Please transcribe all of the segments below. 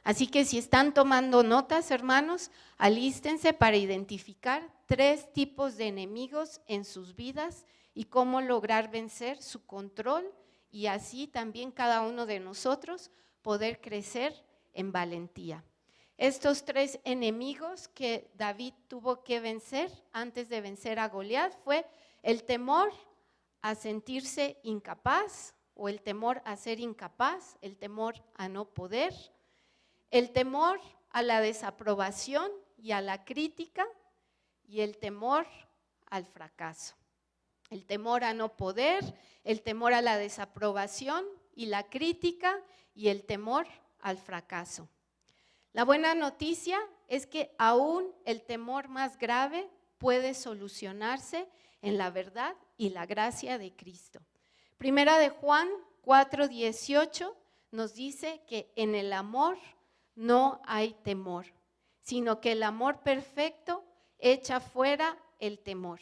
Así que si están tomando notas, hermanos, alístense para identificar 3 tipos de enemigos en sus vidas y cómo lograr vencer su control y así también cada uno de nosotros poder crecer en valentía. Estos 3 enemigos que David tuvo que vencer antes de vencer a Goliat fue el temor a sentirse incapaz o el temor a ser incapaz, el temor a no poder, el temor a la desaprobación y a la crítica y el temor al fracaso. El temor a no poder, el temor a la desaprobación y la crítica y el temor al fracaso. La buena noticia es que aún el temor más grave puede solucionarse en la verdad y la gracia de Cristo. Primera de Juan 4:18 nos dice que en el amor no hay temor, sino que el amor perfecto echa fuera el temor.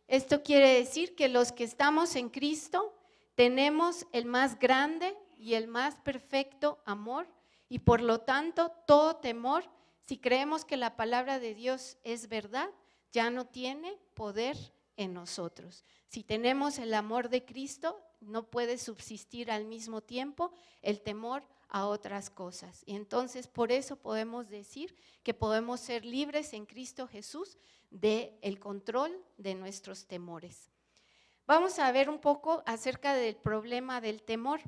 Esto quiere decir que los que estamos en Cristo tenemos el más grande y el más perfecto amor y por lo tanto todo temor, si creemos que la palabra de Dios es verdad, ya no tiene poder en nosotros. Si tenemos el amor de Cristo, no puede subsistir al mismo tiempo el temor a otras cosas. Y entonces por eso podemos decir que podemos ser libres en Cristo Jesús del control de nuestros temores. Vamos a ver un poco acerca del problema del temor.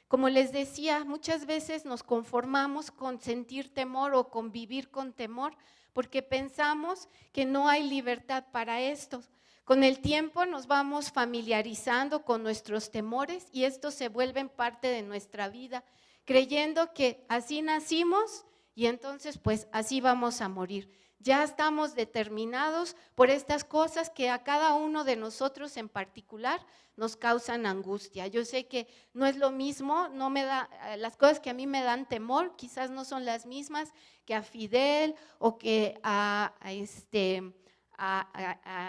Como les decía, muchas veces nos conformamos con sentir temor o con vivir con temor porque pensamos que no hay libertad para esto. Con el tiempo nos vamos familiarizando con nuestros temores y estos se vuelven parte de nuestra vida, creyendo que así nacimos y entonces pues así vamos a morir. Ya estamos determinados por estas cosas que a cada uno de nosotros en particular nos causan angustia. Yo sé que no es lo mismo, las cosas que a mí me dan temor quizás no son las mismas que a Fidel o que a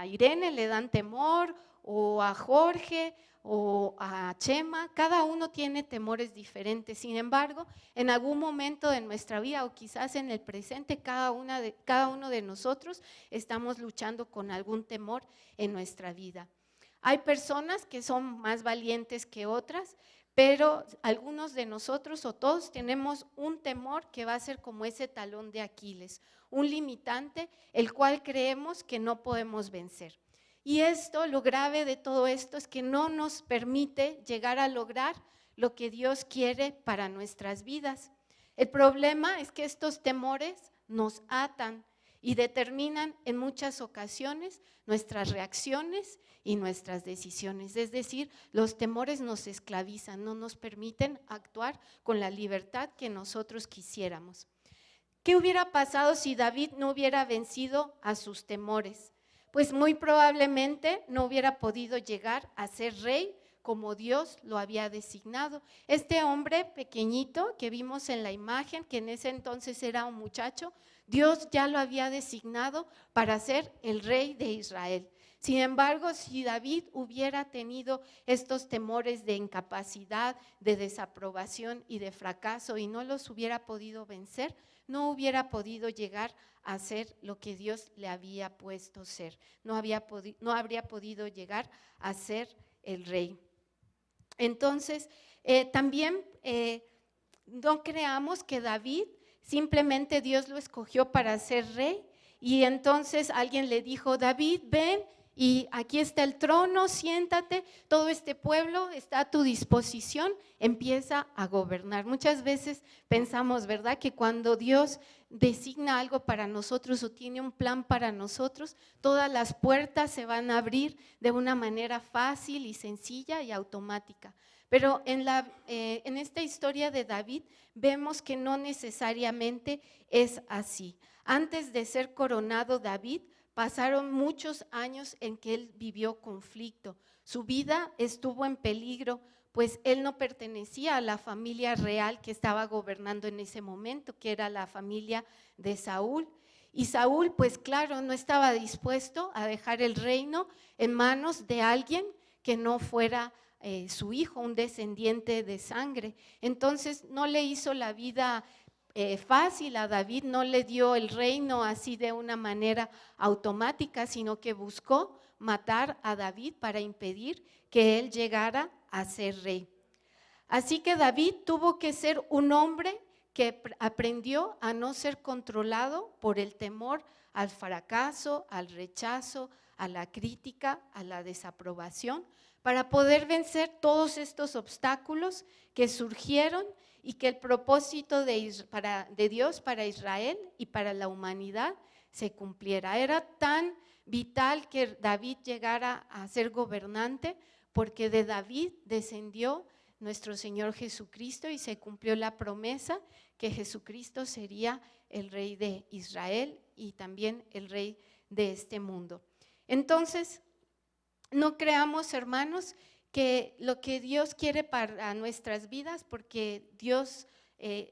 Irene le dan temor o a Jorge o a Chema. Cada uno tiene temores diferentes. Sin embargo, en algún momento de nuestra vida o quizás en el presente, cada uno de nosotros estamos luchando con algún temor en nuestra vida. Hay personas que son más valientes que otras, pero algunos de nosotros o todos tenemos un temor que va a ser como ese talón de Aquiles, un limitante el cual creemos que no podemos vencer. Y esto, lo grave de todo esto es que no nos permite llegar a lograr lo que Dios quiere para nuestras vidas. El problema es que estos temores nos atan y determinan en muchas ocasiones nuestras reacciones y nuestras decisiones. Es decir, los temores nos esclavizan, no nos permiten actuar con la libertad que nosotros quisiéramos. ¿Qué hubiera pasado si David no hubiera vencido a sus temores? Pues muy probablemente no hubiera podido llegar a ser rey como Dios lo había designado. Este hombre pequeñito que vimos en la imagen, que en ese entonces era un muchacho, Dios ya lo había designado para ser el rey de Israel. Sin embargo, si David hubiera tenido estos temores de incapacidad, de desaprobación y de fracaso y no los hubiera podido vencer, no hubiera podido llegar a ser lo que Dios le había puesto ser. No habría podido llegar a ser el rey. Entonces, también no creamos que David simplemente Dios lo escogió para ser rey y entonces alguien le dijo, David, ven y aquí está el trono, siéntate, todo este pueblo está a tu disposición, empieza a gobernar. Muchas veces pensamos, ¿verdad?, que cuando Dios designa algo para nosotros o tiene un plan para nosotros, todas las puertas se van a abrir de una manera fácil y sencilla y automática. Pero en esta historia de David vemos que no necesariamente es así. Antes de ser coronado David, pasaron muchos años en que él vivió conflicto. Su vida estuvo en peligro, pues él no pertenecía a la familia real que estaba gobernando en ese momento, que era la familia de Saúl. Y Saúl, pues claro, no estaba dispuesto a dejar el reino en manos de alguien que no fuera su hijo, un descendiente de sangre. Entonces no le hizo la vida fácil a David, no le dio el reino así de una manera automática, sino que buscó matar a David para impedir que él llegara a ser rey. Así que David tuvo que ser un hombre que aprendió a no ser controlado por el temor al fracaso, al rechazo, a la crítica, a la desaprobación, para poder vencer todos estos obstáculos que surgieron y que el propósito de Dios para Israel y para la humanidad se cumpliera. Era tan vital que David llegara a ser gobernante, porque de David descendió nuestro Señor Jesucristo y se cumplió la promesa que Jesucristo sería el rey de Israel y también el rey de este mundo. Entonces, no creamos, hermanos, que lo que Dios quiere para nuestras vidas, porque Dios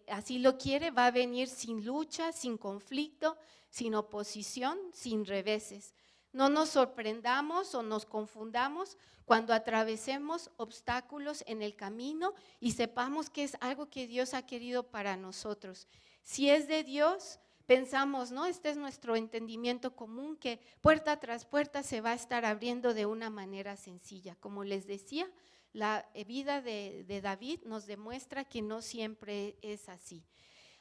así lo quiere, va a venir sin lucha, sin conflicto, sin oposición, sin reveses. No nos sorprendamos o nos confundamos cuando atravesemos obstáculos en el camino y sepamos que es algo que Dios ha querido para nosotros. Si es de Dios, pensamos, ¿no? Este es nuestro entendimiento común, que puerta tras puerta se va a estar abriendo de una manera sencilla. Como les decía, la vida de David nos demuestra que no siempre es así.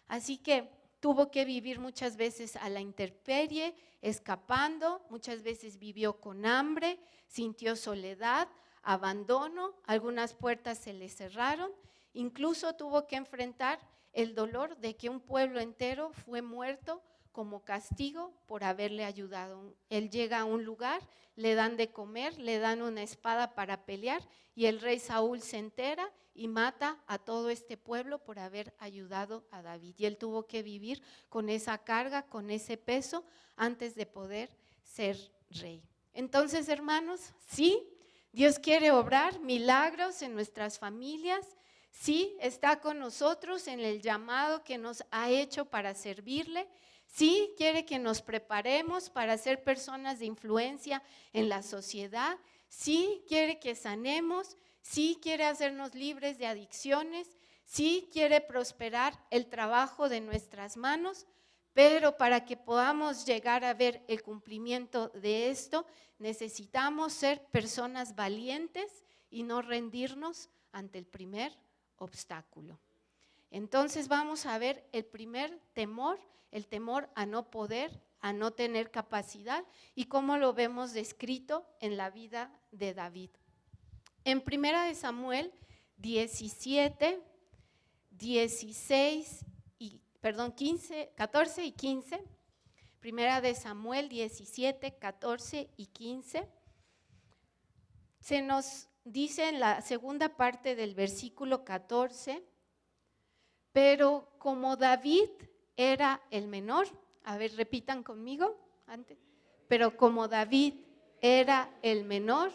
Así que tuvo que vivir muchas veces a la intemperie, escapando, muchas veces vivió con hambre, sintió soledad, abandono, algunas puertas se le cerraron, incluso tuvo que enfrentar el dolor de que un pueblo entero fue muerto como castigo por haberle ayudado. Él llega a un lugar, le dan de comer, le dan una espada para pelear y el rey Saúl se entera y mata a todo este pueblo por haber ayudado a David. Y él tuvo que vivir con esa carga, con ese peso, antes de poder ser rey. Entonces, hermanos, sí, Dios quiere obrar milagros en nuestras familias. Sí, está con nosotros en el llamado que nos ha hecho para servirle. Sí, quiere que nos preparemos para ser personas de influencia en la sociedad. Sí, quiere que sanemos. Sí, quiere hacernos libres de adicciones. Sí, quiere prosperar el trabajo de nuestras manos. Pero para que podamos llegar a ver el cumplimiento de esto, necesitamos ser personas valientes y no rendirnos ante el primer obstáculo. Entonces vamos a ver el primer temor, el temor a no poder, a no tener capacidad, y cómo lo vemos descrito en la vida de David. En 1 Samuel 17, 14 y 15, 1 Samuel 17, 14 y 15, se nos dice en la segunda parte del versículo 14, pero como David era el menor, a ver, repitan conmigo antes, pero como David era el menor,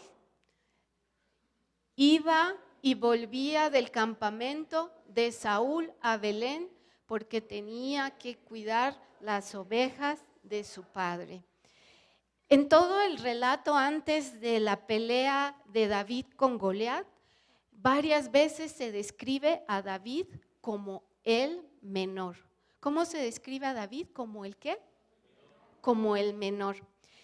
iba y volvía del campamento de Saúl a Belén porque tenía que cuidar las ovejas de su padre. En todo el relato antes de la pelea de David con Goliat, varias veces se describe a David como el menor. ¿Cómo se describe a David? ¿Como el qué? Como el menor.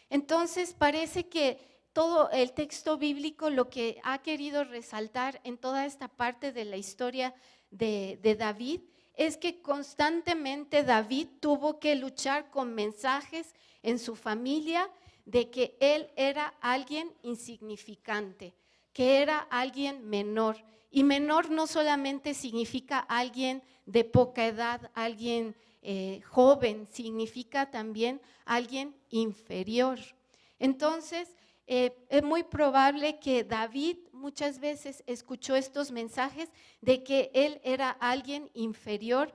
Entonces parece que todo el texto bíblico lo que ha querido resaltar en toda esta parte de la historia de David es que constantemente David tuvo que luchar con mensajes en su familia de que él era alguien insignificante, que era alguien menor. Y menor no solamente significa alguien de poca edad, alguien joven, significa también alguien inferior. Entonces, es muy probable que David muchas veces escuchó estos mensajes de que él era alguien inferior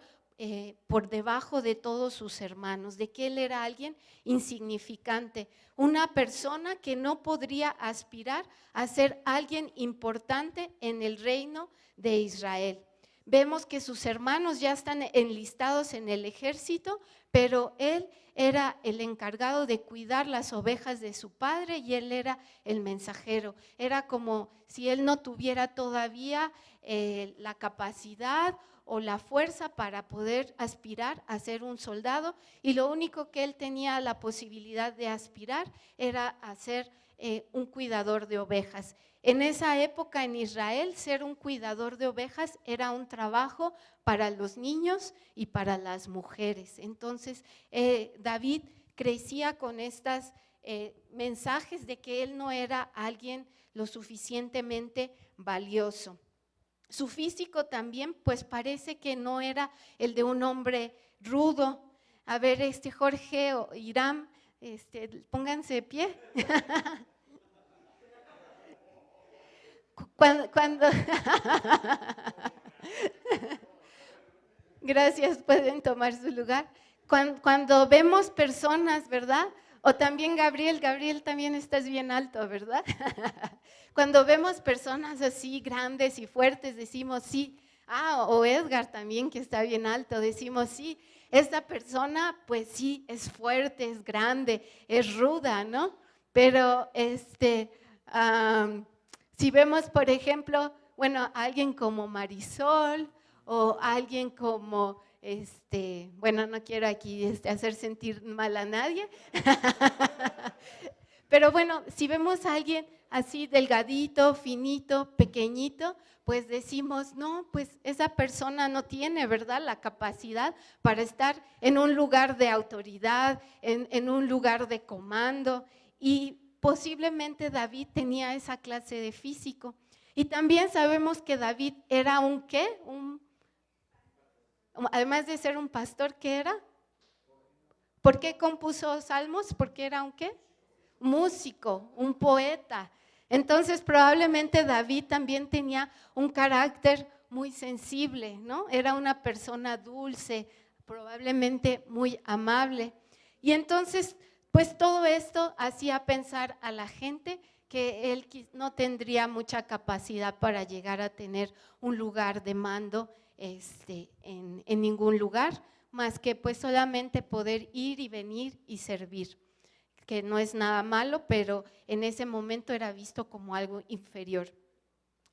por debajo de todos sus hermanos, de que él era alguien insignificante, una persona que no podría aspirar a ser alguien importante en el reino de Israel. Vemos que sus hermanos ya están enlistados en el ejército, pero él era el encargado de cuidar las ovejas de su padre y él era el mensajero. Era como si él no tuviera todavía la capacidad o la fuerza para poder aspirar a ser un soldado, y lo único que él tenía la posibilidad de aspirar era a ser un cuidador de ovejas. En esa época en Israel, ser un cuidador de ovejas era un trabajo para los niños y para las mujeres. Entonces, David crecía con estos mensajes de que él no era alguien lo suficientemente valioso. Su físico también, pues parece que no era el de un hombre rudo. A ver, Jorge o Irán, pónganse de pie. Cuando Gracias, pueden tomar su lugar. Cuando vemos personas, ¿verdad? O también Gabriel también estás bien alto, ¿verdad? Cuando vemos personas así grandes y fuertes, decimos sí. O Edgar también, que está bien alto, decimos sí. Esta persona, pues sí, es fuerte, es grande, es ruda, ¿no? Pero si vemos, por ejemplo, bueno, alguien como Marisol o alguien como, bueno, no quiero aquí hacer sentir mal a nadie, pero bueno, si vemos a alguien así delgadito, finito, pequeñito, pues decimos, no, pues esa persona no tiene, ¿verdad?, la capacidad para estar en un lugar de autoridad, en un lugar de comando, y posiblemente David tenía esa clase de físico. Y también sabemos que David era un ¿qué? Además de ser un pastor, ¿qué era? ¿Por qué compuso salmos? Porque era un ¿qué? Músico, un poeta. Entonces probablemente David también tenía un carácter muy sensible, ¿no? Era una persona dulce, probablemente muy amable. Y entonces, pues todo esto hacía pensar a la gente que él no tendría mucha capacidad para llegar a tener un lugar de mando en ningún lugar, más que pues solamente poder ir y venir y servir, que no es nada malo, pero en ese momento era visto como algo inferior.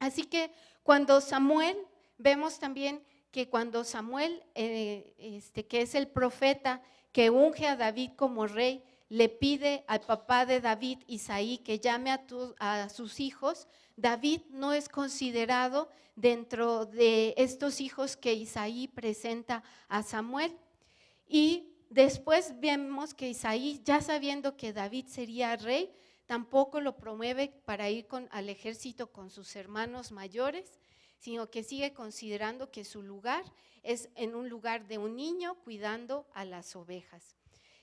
Así que cuando Samuel, vemos también que cuando Samuel, que es el profeta que unge a David como rey, le pide al papá de David, Isaí, que llame a sus hijos, David no es considerado dentro de estos hijos que Isaí presenta a Samuel. Y después vemos que Isaí, ya sabiendo que David sería rey, tampoco lo promueve para ir al ejército con sus hermanos mayores, sino que sigue considerando que su lugar es en un lugar de un niño cuidando a las ovejas.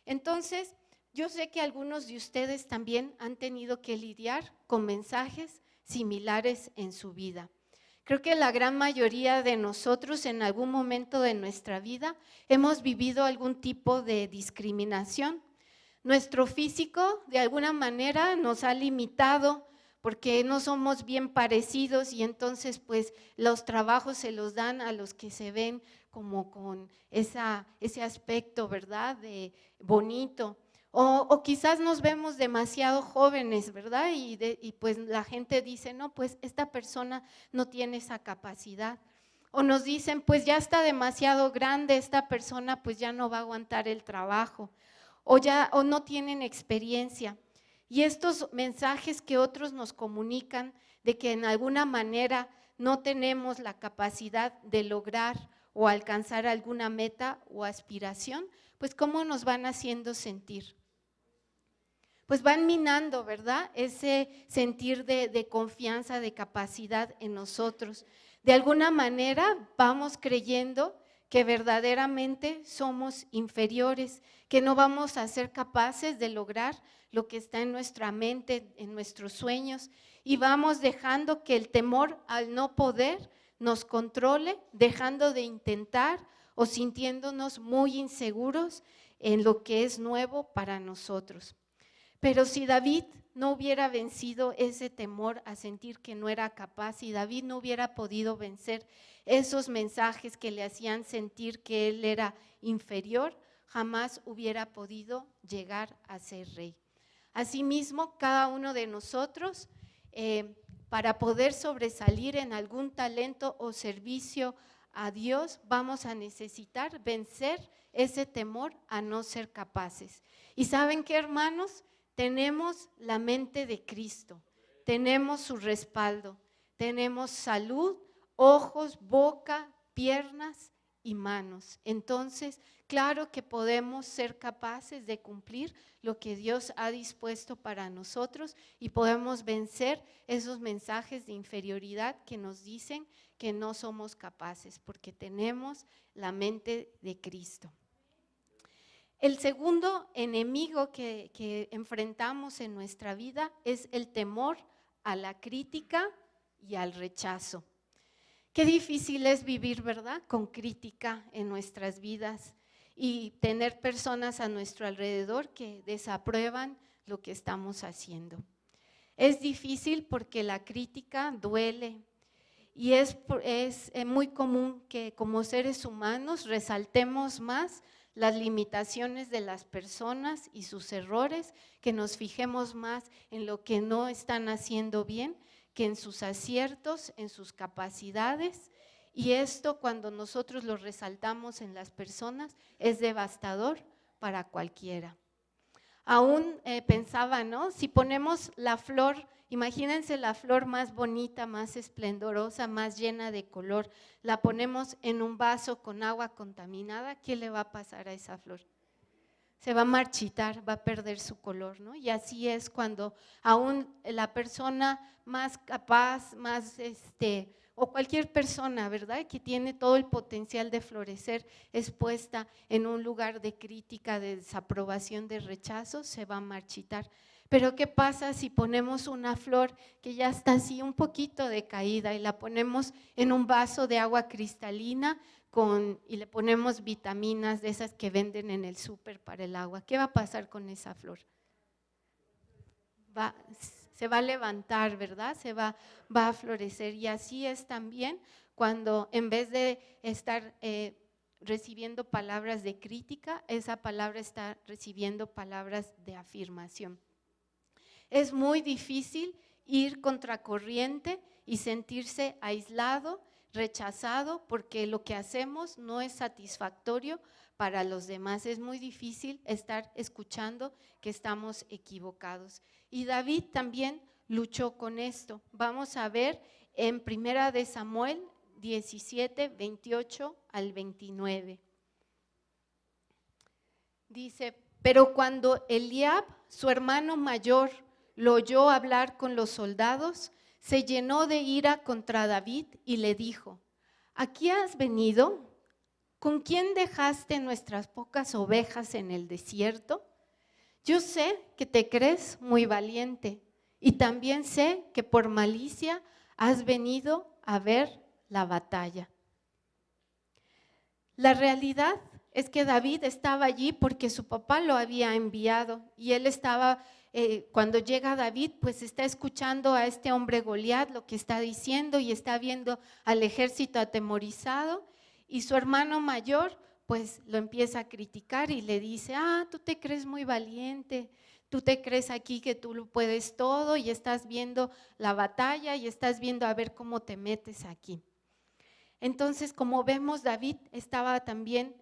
Entonces, yo sé que algunos de ustedes también han tenido que lidiar con mensajes similares en su vida. Creo que la gran mayoría de nosotros en algún momento de nuestra vida hemos vivido algún tipo de discriminación. Nuestro físico de alguna manera nos ha limitado porque no somos bien parecidos y entonces pues los trabajos se los dan a los que se ven como con ese aspecto, ¿verdad?, de bonito. O quizás nos vemos demasiado jóvenes, ¿verdad? Y pues la gente dice, no, pues esta persona no tiene esa capacidad. O nos dicen, pues ya está demasiado grande, esta persona pues ya no va a aguantar el trabajo. O no tienen experiencia. Y estos mensajes que otros nos comunican de que en alguna manera no tenemos la capacidad de lograr o alcanzar alguna meta o aspiración, pues ¿cómo nos van haciendo sentir? Pues van minando, ¿verdad?, ese sentir de confianza, de capacidad en nosotros. De alguna manera vamos creyendo que verdaderamente somos inferiores, que no vamos a ser capaces de lograr lo que está en nuestra mente, en nuestros sueños, y vamos dejando que el temor al no poder nos controle, dejando de intentar o sintiéndonos muy inseguros en lo que es nuevo para nosotros. Pero si David no hubiera vencido ese temor a sentir que no era capaz, si David no hubiera podido vencer esos mensajes que le hacían sentir que él era inferior, jamás hubiera podido llegar a ser rey. Asimismo, cada uno de nosotros, para poder sobresalir en algún talento o servicio a Dios, vamos a necesitar vencer ese temor a no ser capaces. ¿Y saben qué, hermanos? Tenemos la mente de Cristo, tenemos su respaldo, tenemos salud, ojos, boca, piernas y manos. Entonces, claro que podemos ser capaces de cumplir lo que Dios ha dispuesto para nosotros y podemos vencer esos mensajes de inferioridad que nos dicen que no somos capaces, porque tenemos la mente de Cristo. El segundo enemigo que enfrentamos en nuestra vida es el temor a la crítica y al rechazo. Qué difícil es vivir, ¿verdad?, con crítica en nuestras vidas y tener personas a nuestro alrededor que desaprueban lo que estamos haciendo. Es difícil porque la crítica duele y es muy común que como seres humanos resaltemos más las limitaciones de las personas y sus errores, que nos fijemos más en lo que no están haciendo bien que en sus aciertos, en sus capacidades, y esto cuando nosotros lo resaltamos en las personas es devastador para cualquiera. Aún pensaba, ¿no? Si ponemos la flor, imagínense la flor más bonita, más esplendorosa, más llena de color, la ponemos en un vaso con agua contaminada, ¿qué le va a pasar a esa flor? Se va a marchitar, va a perder su color, ¿no? Y así es cuando aún la persona más capaz, o cualquier persona, ¿verdad?, que tiene todo el potencial de florecer, es puesta en un lugar de crítica, de desaprobación, de rechazo, se va a marchitar. Pero ¿qué pasa si ponemos una flor que ya está así un poquito decaída y la ponemos en un vaso de agua cristalina y le ponemos vitaminas de esas que venden en el súper para el agua? ¿Qué va a pasar con esa flor? Se va a levantar, ¿verdad? Va a florecer. Y así es también cuando en vez de estar recibiendo palabras de crítica, esa palabra está recibiendo palabras de afirmación. Es muy difícil ir contracorriente y sentirse aislado, rechazado, porque lo que hacemos no es satisfactorio para los demás. Es muy difícil estar escuchando que estamos equivocados. Y David también luchó con esto. Vamos a ver en 1 de Samuel 17, 28 al 29. Dice: pero cuando Eliab, su hermano mayor, lo oyó hablar con los soldados, se llenó de ira contra David y le dijo: ¿aquí has venido? ¿Con quién dejaste nuestras pocas ovejas en el desierto? Yo sé que te crees muy valiente y también sé que por malicia has venido a ver la batalla. La realidad es que David estaba allí porque su papá lo había enviado y él estaba, cuando llega David, pues está escuchando a este hombre Goliat lo que está diciendo y está viendo al ejército atemorizado, y su hermano mayor pues lo empieza a criticar y le dice: tú te crees muy valiente, tú te crees aquí que tú lo puedes todo y estás viendo la batalla y estás viendo a ver cómo te metes aquí. Entonces, como vemos, David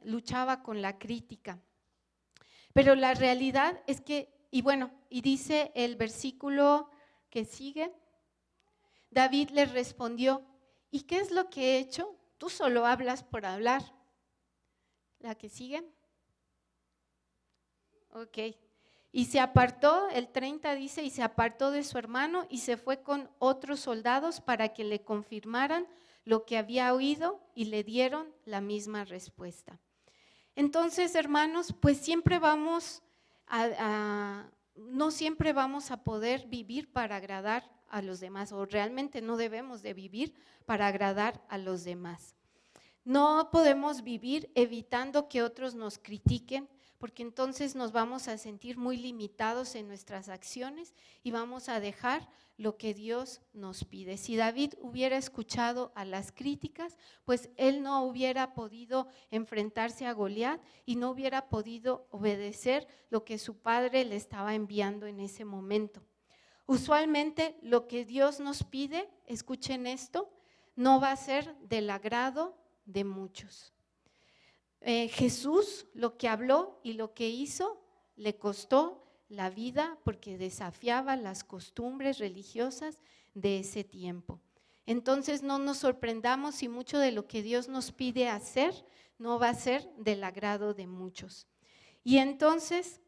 luchaba con la crítica. Pero la realidad es que, y dice el versículo que sigue, David le respondió: ¿y qué es lo que he hecho? Tú solo hablas por hablar. ¿La que sigue? Ok. Y se apartó, el 30 dice, y se apartó de su hermano y se fue con otros soldados para que le confirmaran lo que había oído y le dieron la misma respuesta. Entonces, hermanos, pues no siempre vamos a poder vivir para agradar a los demás, o realmente no debemos de vivir para agradar a los demás. No podemos vivir evitando que otros nos critiquen, porque entonces nos vamos a sentir muy limitados en nuestras acciones y vamos a dejar lo que Dios nos pide. Si David hubiera escuchado a las críticas, pues él no hubiera podido enfrentarse a Goliat y no hubiera podido obedecer lo que su padre le estaba enviando en ese momento. Usualmente lo que Dios nos pide, escuchen esto, no va a ser del agrado de muchos. Jesús lo que habló y lo que hizo le costó la vida porque desafiaba las costumbres religiosas de ese tiempo. Entonces no nos sorprendamos si mucho de lo que Dios nos pide hacer no va a ser del agrado de muchos. Y entonces,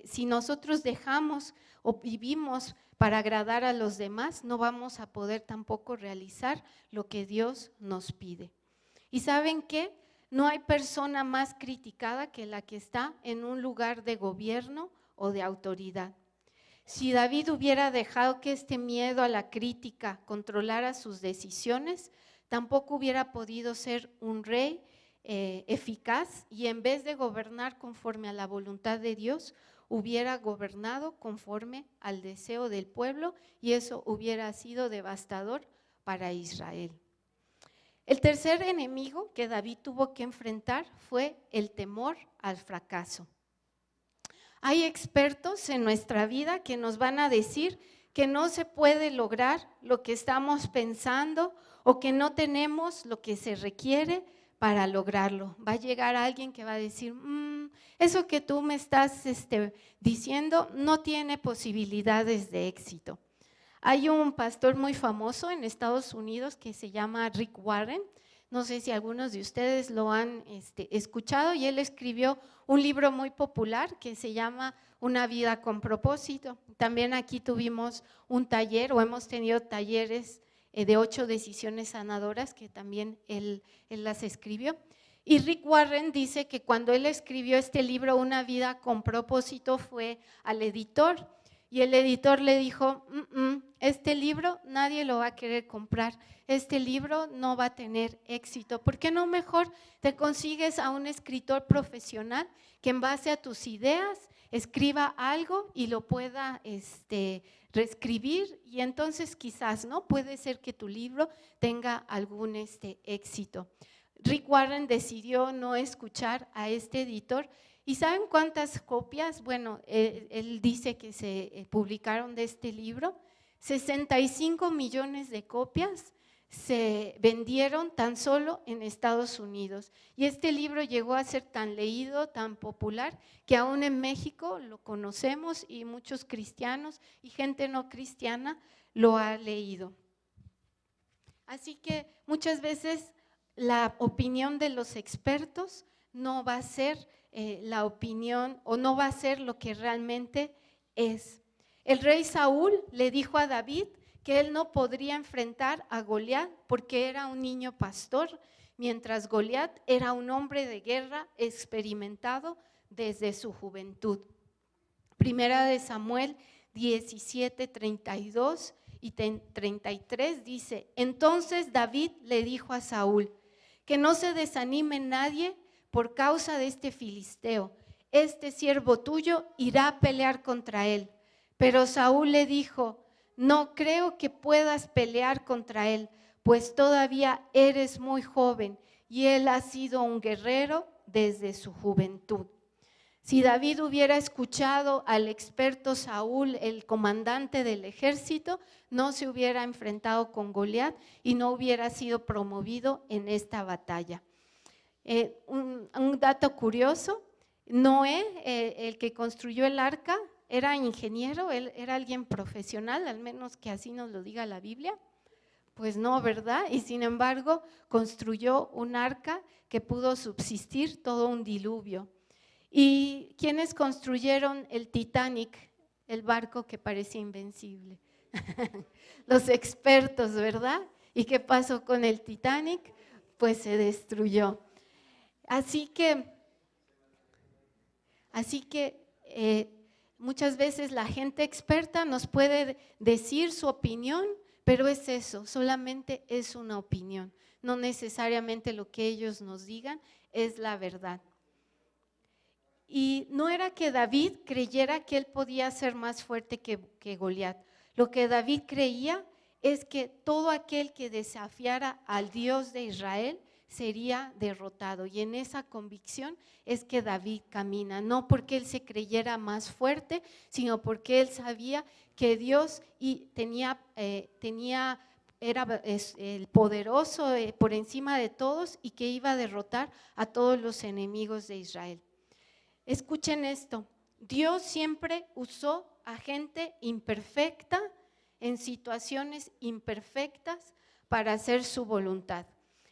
si nosotros dejamos o vivimos para agradar a los demás, no vamos a poder tampoco realizar lo que Dios nos pide. ¿Y saben qué? No hay persona más criticada que la que está en un lugar de gobierno o de autoridad. Si David hubiera dejado que este miedo a la crítica controlara sus decisiones, tampoco hubiera podido ser un rey eficaz y en vez de gobernar conforme a la voluntad de Dios, hubiera gobernado conforme al deseo del pueblo y eso hubiera sido devastador para Israel. El tercer enemigo que David tuvo que enfrentar fue el temor al fracaso. Hay expertos en nuestra vida que nos van a decir que no se puede lograr lo que estamos pensando o que no tenemos lo que se requiere para lograrlo. Va a llegar alguien que va a decir, eso que tú me estás diciendo no tiene posibilidades de éxito. Hay un pastor muy famoso en Estados Unidos que se llama Rick Warren. No sé si algunos de ustedes lo han escuchado y él escribió un libro muy popular que se llama Una vida con propósito. También aquí tuvimos un taller o hemos tenido talleres de 8 decisiones sanadoras que también él las escribió. Y Rick Warren dice que cuando él escribió este libro, Una vida con propósito, fue al editor y el editor le dijo, este libro nadie lo va a querer comprar, este libro no va a tener éxito. ¿Por qué no mejor te consigues a un escritor profesional que en base a tus ideas escriba algo y lo pueda reescribir y entonces quizás no puede ser que tu libro tenga algún éxito? Rick Warren decidió no escuchar a este editor. ¿Y saben cuántas copias? Bueno, él dice que se publicaron de este libro. 65 millones de copias se vendieron tan solo en Estados Unidos. Y este libro llegó a ser tan leído, tan popular, que aún en México lo conocemos y muchos cristianos y gente no cristiana lo ha leído. Así que muchas veces la opinión de los expertos no va a ser la opinión o no va a ser lo que realmente es. El rey Saúl le dijo a David que él no podría enfrentar a Goliat porque era un niño pastor, mientras Goliat era un hombre de guerra experimentado desde su juventud. Primera de Samuel 17, 32 y 33 dice, entonces David le dijo a Saúl, que no se desanime nadie por causa de este filisteo, este siervo tuyo irá a pelear contra él. Pero Saúl le dijo, no creo que puedas pelear contra él, pues todavía eres muy joven y él ha sido un guerrero desde su juventud. Si David hubiera escuchado al experto Saúl, el comandante del ejército, no se hubiera enfrentado con Goliat y no hubiera sido promovido en esta batalla. Un dato curioso, Noé, el que construyó el arca, era ingeniero, él era alguien profesional, al menos que así nos lo diga la Biblia. Pues no, ¿verdad? Y sin embargo construyó un arca que pudo subsistir todo un diluvio. ¿Y quiénes construyeron el Titanic, el barco que parecía invencible? Los expertos, ¿verdad? ¿Y qué pasó con el Titanic? Pues se destruyó. Así que muchas veces la gente experta nos puede decir su opinión, pero es eso, solamente es una opinión. No necesariamente lo que ellos nos digan es la verdad. Y no era que David creyera que él podía ser más fuerte que Goliat. Lo que David creía es que todo aquel que desafiara al Dios de Israel sería derrotado. Y en esa convicción es que David camina, no porque él se creyera más fuerte, sino porque él sabía que Dios era el poderoso por encima de todos y que iba a derrotar a todos los enemigos de Israel. Escuchen esto, Dios siempre usó a gente imperfecta en situaciones imperfectas para hacer su voluntad.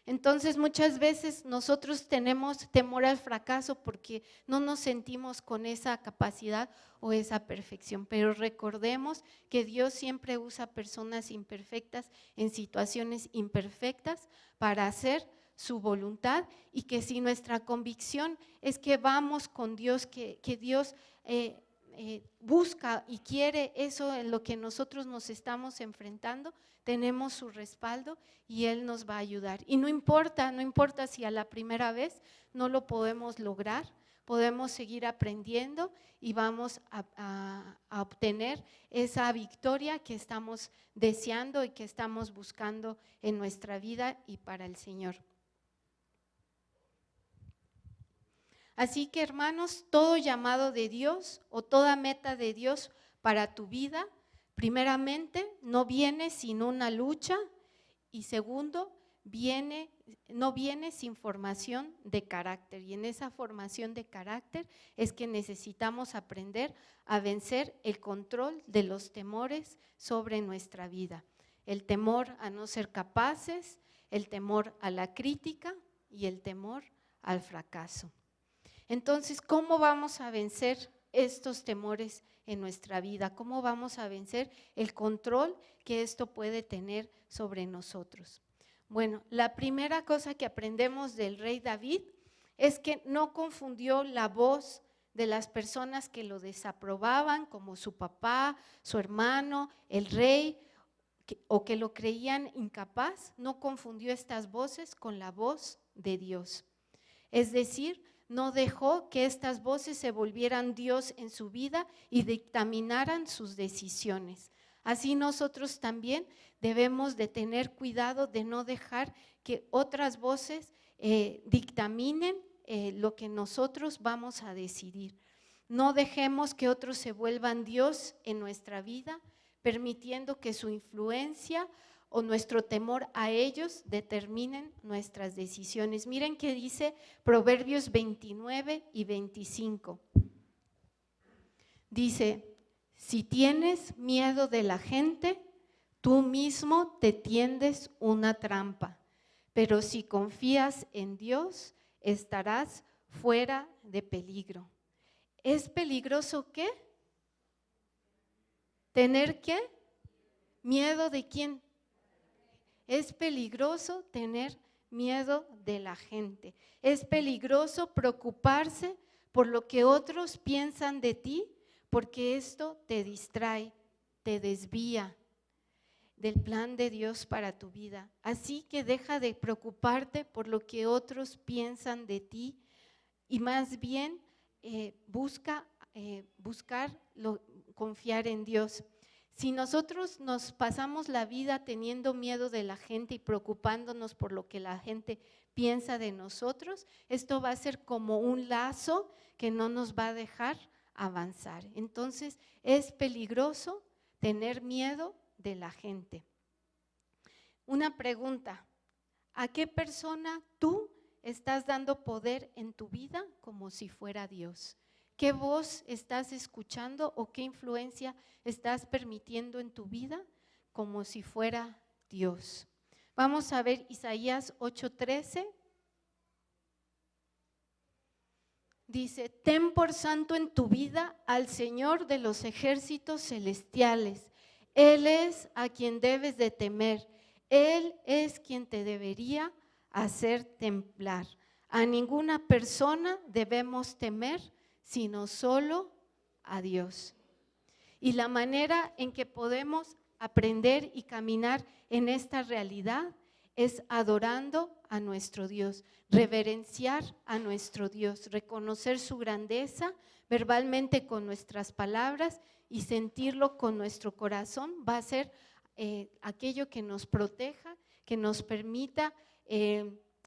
Entonces muchas veces nosotros tenemos temor al fracaso porque no nos sentimos con esa capacidad o esa perfección, pero recordemos que Dios siempre usa personas imperfectas en situaciones imperfectas para hacer su voluntad, y que si nuestra convicción es que vamos con Dios, que Dios busca y quiere eso en lo que nosotros nos estamos enfrentando, tenemos su respaldo y Él nos va a ayudar. Y no importa si a la primera vez no lo podemos lograr, podemos seguir aprendiendo y vamos a obtener esa victoria que estamos deseando y que estamos buscando en nuestra vida y para el Señor. Así que, hermanos, todo llamado de Dios o toda meta de Dios para tu vida, primeramente, no viene sin una lucha, y segundo, no viene sin formación de carácter. Y en esa formación de carácter es que necesitamos aprender a vencer el control de los temores sobre nuestra vida. El temor a no ser capaces, el temor a la crítica y el temor al fracaso. Entonces, ¿cómo vamos a vencer estos temores en nuestra vida? ¿Cómo vamos a vencer el control que esto puede tener sobre nosotros? Bueno, la primera cosa que aprendemos del rey David es que no confundió la voz de las personas que lo desaprobaban, como su papá, su hermano, el rey, o que lo creían incapaz. No confundió estas voces con la voz de Dios. Es decir, no dejó que estas voces se volvieran Dios en su vida y dictaminaran sus decisiones. Así nosotros también debemos de tener cuidado de no dejar que otras voces dictaminen lo que nosotros vamos a decidir. No dejemos que otros se vuelvan Dios en nuestra vida, permitiendo que su influencia o nuestro temor a ellos determinen nuestras decisiones. Miren qué dice Proverbios 29 y 25. Dice: si tienes miedo de la gente, tú mismo te tiendes una trampa, pero si confías en Dios, estarás fuera de peligro. ¿Es peligroso qué? ¿Tener qué? ¿Miedo de quién? Es peligroso tener miedo de la gente. Es peligroso preocuparse por lo que otros piensan de ti, porque esto te distrae, te desvía del plan de Dios para tu vida. Así que deja de preocuparte por lo que otros piensan de ti y más bien confiar en Dios. Si nosotros nos pasamos la vida teniendo miedo de la gente y preocupándonos por lo que la gente piensa de nosotros, esto va a ser como un lazo que no nos va a dejar avanzar. Entonces, es peligroso tener miedo de la gente. Una pregunta: ¿a qué persona tú estás dando poder en tu vida como si fuera Dios? ¿Qué voz estás escuchando o qué influencia estás permitiendo en tu vida como si fuera Dios? Vamos a ver Isaías 8:13. Dice: ten por santo en tu vida al Señor de los ejércitos celestiales. Él es a quien debes de temer. Él es quien te debería hacer temblar. A ninguna persona debemos temer, sino solo a Dios. Y la manera en que podemos aprender y caminar en esta realidad es adorando a nuestro Dios, reverenciar a nuestro Dios, reconocer su grandeza verbalmente con nuestras palabras y sentirlo con nuestro corazón. Va a ser aquello que nos proteja, que nos permita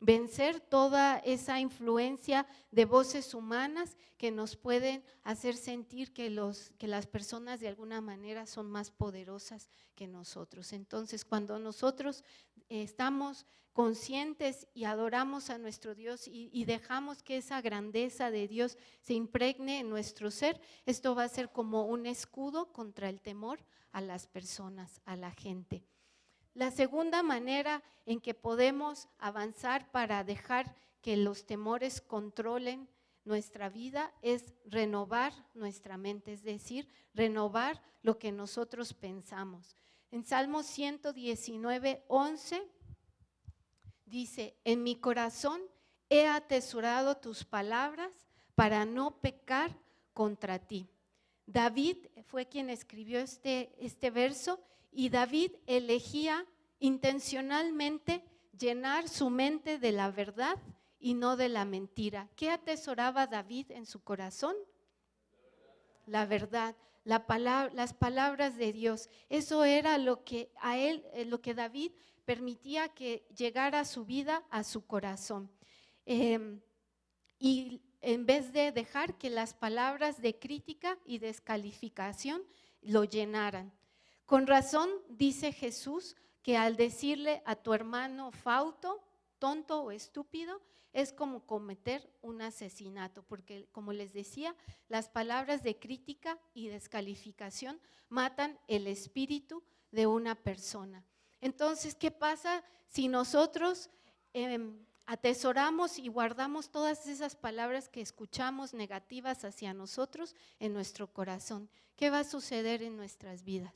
vencer toda esa influencia de voces humanas que nos pueden hacer sentir que las personas de alguna manera son más poderosas que nosotros. Entonces, cuando nosotros estamos conscientes y adoramos a nuestro Dios y dejamos que esa grandeza de Dios se impregne en nuestro ser, esto va a ser como un escudo contra el temor a las personas, a la gente. La segunda manera en que podemos avanzar para dejar que los temores controlen nuestra vida es renovar nuestra mente, es decir, renovar lo que nosotros pensamos. En Salmo 119, 11 dice: en mi corazón he atesorado tus palabras para no pecar contra ti. David fue quien escribió este verso, y David elegía intencionalmente llenar su mente de la verdad y no de la mentira. ¿Qué atesoraba David en su corazón? La verdad, las palabras de Dios. Eso era lo que a él, lo que David permitía que llegara a su vida, a su corazón. Y en vez de dejar que las palabras de crítica y descalificación lo llenaran. Con razón dice Jesús que al decirle a tu hermano fauto, tonto o estúpido, es como cometer un asesinato, porque como les decía, las palabras de crítica y descalificación matan el espíritu de una persona. Entonces, ¿qué pasa si nosotros atesoramos y guardamos todas esas palabras que escuchamos negativas hacia nosotros en nuestro corazón? ¿Qué va a suceder en nuestras vidas?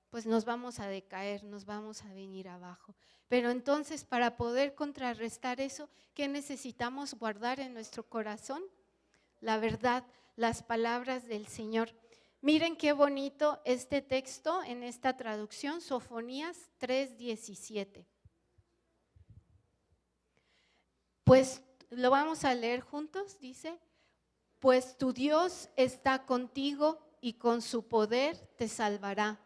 Pues nos vamos a decaer, nos vamos a venir abajo. Pero entonces, para poder contrarrestar eso, ¿qué necesitamos guardar en nuestro corazón? La verdad, las palabras del Señor. Miren qué bonito este texto en esta traducción, Sofonías 3:17. Pues lo vamos a leer juntos, dice: pues tu Dios está contigo y con su poder te salvará.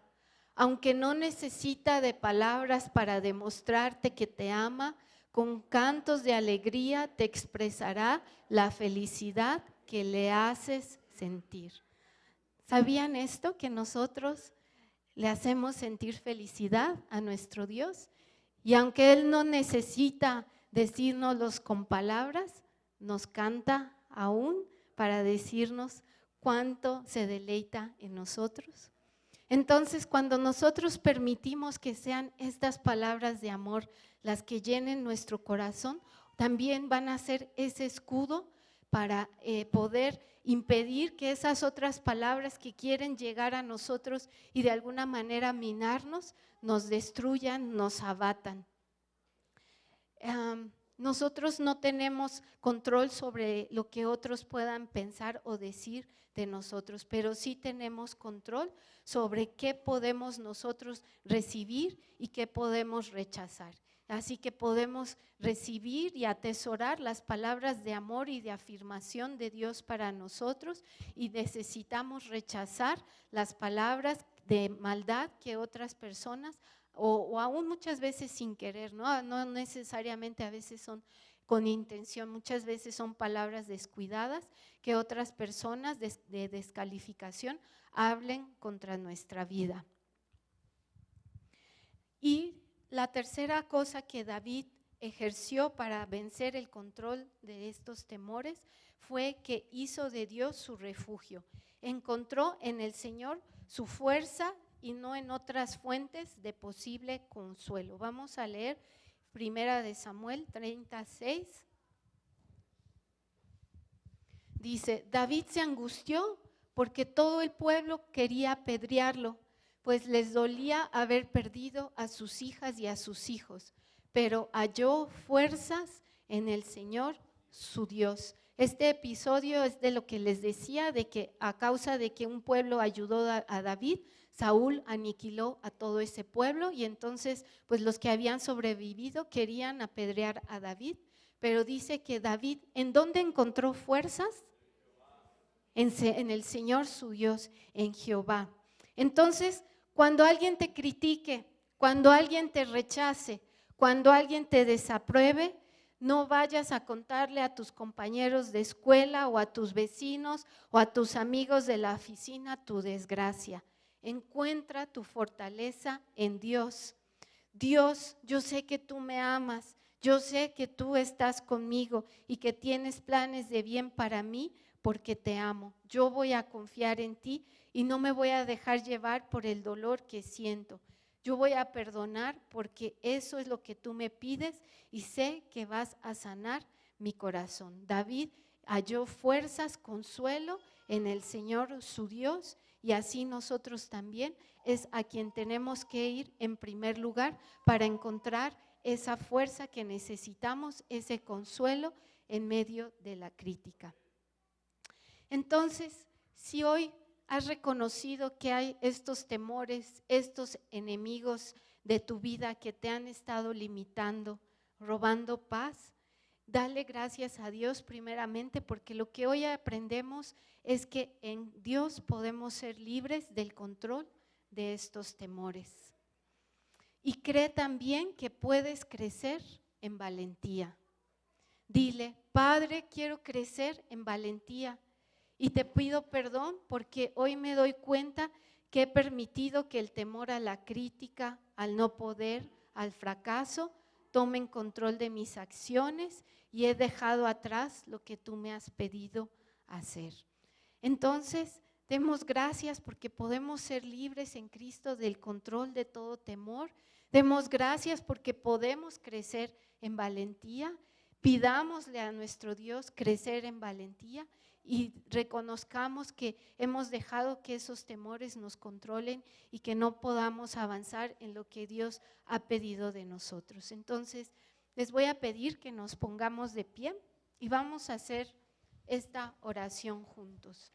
Aunque no necesita de palabras para demostrarte que te ama, con cantos de alegría te expresará la felicidad que le haces sentir. ¿Sabían esto? Que nosotros le hacemos sentir felicidad a nuestro Dios. Y aunque Él no necesita decírnoslos con palabras, nos canta aún para decirnos cuánto se deleita en nosotros. Entonces, cuando nosotros permitimos que sean estas palabras de amor las que llenen nuestro corazón, también van a ser ese escudo para poder impedir que esas otras palabras que quieren llegar a nosotros y de alguna manera minarnos, nos destruyan, nos abatan. Nosotros no tenemos control sobre lo que otros puedan pensar o decir de nosotros, pero sí tenemos control sobre qué podemos nosotros recibir y qué podemos rechazar. Así que podemos recibir y atesorar las palabras de amor y de afirmación de Dios para nosotros, y necesitamos rechazar las palabras de maldad que otras personas o aún muchas veces sin querer, no necesariamente a veces son con intención, muchas veces son palabras descuidadas que otras personas de descalificación hablen contra nuestra vida. Y la tercera cosa que David ejerció para vencer el control de estos temores fue que hizo de Dios su refugio. Encontró en el Señor su fuerza y no en otras fuentes de posible consuelo. Vamos a leer Primera de Samuel 36. Dice: David se angustió porque todo el pueblo quería apedrearlo, pues les dolía haber perdido a sus hijas y a sus hijos, pero halló fuerzas en el Señor su Dios. Este episodio es de lo que les decía, de que a causa de que un pueblo ayudó a David, Saúl aniquiló a todo ese pueblo y entonces pues los que habían sobrevivido querían apedrear a David, pero dice que David, ¿en dónde encontró fuerzas? En el Señor su Dios, en Jehová. Entonces, cuando alguien te critique, cuando alguien te rechace, cuando alguien te desapruebe, no vayas a contarle a tus compañeros de escuela o a tus vecinos o a tus amigos de la oficina tu desgracia. Encuentra tu fortaleza en Dios. Dios, yo sé que tú me amas, yo sé que tú estás conmigo y que tienes planes de bien para mí porque te amo. Yo voy a confiar en ti y no me voy a dejar llevar por el dolor que siento. Yo voy a perdonar porque eso es lo que tú me pides y sé que vas a sanar mi corazón. David halló fuerzas, consuelo en el Señor su Dios y así nosotros también es a quien tenemos que ir en primer lugar para encontrar esa fuerza que necesitamos, ese consuelo en medio de la crítica. Entonces, si hoy has reconocido que hay estos temores, estos enemigos de tu vida que te han estado limitando, robando paz, dale gracias a Dios primeramente, porque lo que hoy aprendemos es que en Dios podemos ser libres del control de estos temores. Y cree también que puedes crecer en valentía. Dile, Padre, quiero crecer en valentía y te pido perdón porque hoy me doy cuenta que he permitido que el temor a la crítica, al no poder, al fracaso, tomen control de mis acciones y he dejado atrás lo que tú me has pedido hacer. Entonces, demos gracias porque podemos ser libres en Cristo del control de todo temor. Demos gracias porque podemos crecer en valentía. Pidámosle a nuestro Dios crecer en valentía y reconozcamos que hemos dejado que esos temores nos controlen y que no podamos avanzar en lo que Dios ha pedido de nosotros. Entonces, les voy a pedir que nos pongamos de pie y vamos a hacer esta oración juntos.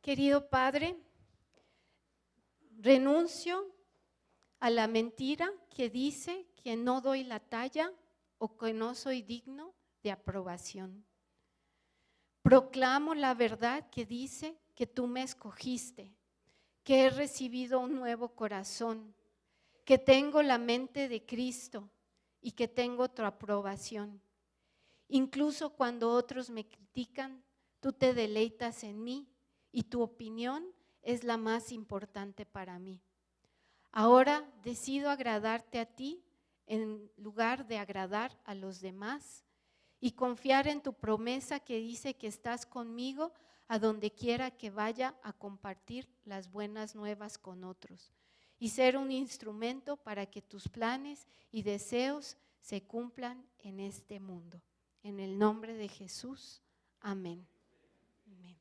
Querido Padre, renuncio a la mentira que dice que no doy la talla o que no soy digno de aprobación. Proclamo la verdad que dice que tú me escogiste, que he recibido un nuevo corazón, que tengo la mente de Cristo y que tengo tu aprobación. Incluso cuando otros me critican, tú te deleitas en mí y tu opinión es la más importante para mí. Ahora decido agradarte a ti en lugar de agradar a los demás y confiar en tu promesa que dice que estás conmigo a donde quiera que vaya a compartir las buenas nuevas con otros y ser un instrumento para que tus planes y deseos se cumplan en este mundo. En el nombre de Jesús, amén. Amén.